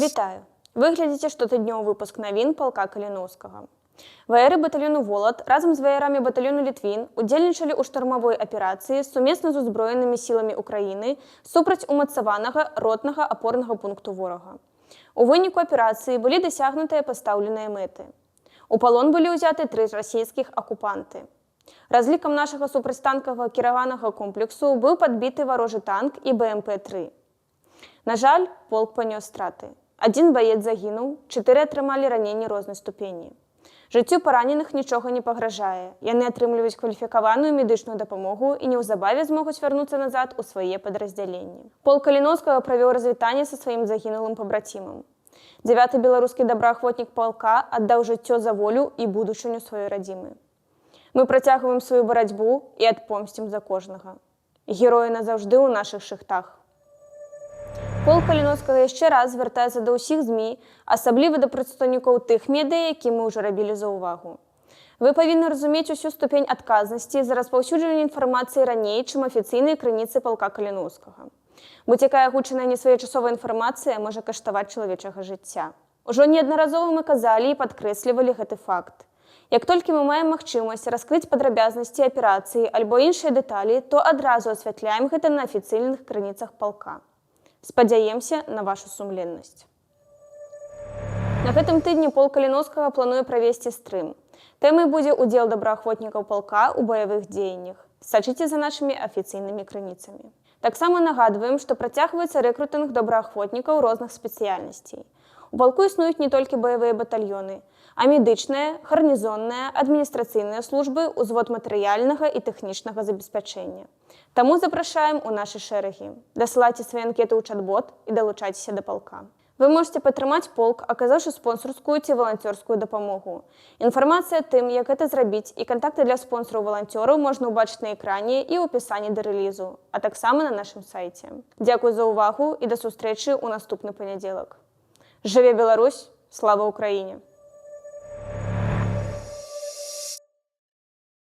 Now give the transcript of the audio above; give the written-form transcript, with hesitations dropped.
Вітаю! Ви глядите штотыднёвы выпуск навін палка Каліноўскага. Ваяры батальёну «Волат» разам з ваярамі батальёну «Літвін» удзельнічалі ў штармавой аперацыі сумесна з узброенымі сіламі Украіны супраць умацаванага ротнага апорнага пункту ворага. У выніку аперацыі былі дасягнутыя пастаўленыя мэты. У палон былі ўзяты 3 расійскіх акупанты. Разлікам нашага супрацьтанкавага кіраванага комплексу быў падбіты варожы танк і БМП-3. На жаль, полк панёс страты. 1 баец загінуў, 4 атрымалі раненні рознай ступені. Жыццю параненых нічога не пагражае. Яны атрымліваюць кваліфікаваную медычную дапамогу і неўзабаве змогуць вярнуцца назад у свае падраздзяленні. Полк Каліноўскага правёў развітанне са сваім загінулым пабрацімам. 9-й беларускі добраахвотнік палка аддаў жыццё за волю і будучыню сваёй радзімы. Мы працягваем сваю барацьбу і адпомсцім за кожнага. Героі назаўжды ў нашых шыхтах. Полк Каліноўскага яшчэ раз звяртаецца да ўсіх ЗМІ, асабліва да прадстаўнікоў тых медыя, які мы ўжо рабілі заўвагу. Вы павінны разумець усю ступень адказнасці за распаўсюджванне інфармацыі раней, чым афіцыйныя крыніцы палка Каліноўскага. Бо такая агучаная несвоечасовая інфармацыя можа каштаваць чалавечага жыцця. Ужо неаднаразова мы казалі і падкрэслівалі гэты факт. Як толькі мы маем магчымасць раскрыць падрабязнасці аперацыі альбо іншыя дэталі, то адразу асвятляем гэта на афіцыйных крыніцах палка. Спадзяемся на вашу сумленнасць. На гэтым тыдні полк Каліноўскага плануе правесці стрым. Тэмай будзе удзел добраахвотнікаў палка ў баявых дзеяннях. Сачыце за нашымі афіцыйнымі крыніцамі. Таксама нагадваем, што працягваецца рэкрутынг добраахвотнікаў розных спецыяльнасцей. У палку існуюць не толькі баявыя батальёны, а медычныя, гарнізонныя, адміністрацыйныя службы, узвод матэрыяльнага і тэхнічнага забеспячэння. Таму запрашаем у нашы шэрагі. Дасылайце свае анкеты ў чат-бот і далучайцеся да палка. Вы можете падтрымаць полк, аказаўшы спонсарскую ці валанцёрскую дапамогу. Інфармацыя тым, як гэта зрабіць, і кантакты для спонсараў-валанцёраў можна ўбачыць на экране і ў апісанні да рэлізу, а таксама на нашым сайце. Дзякуй за ўвагу і да сустрэчы ў наступны панядзелак. Жыве Беларусь! Слава Украіне!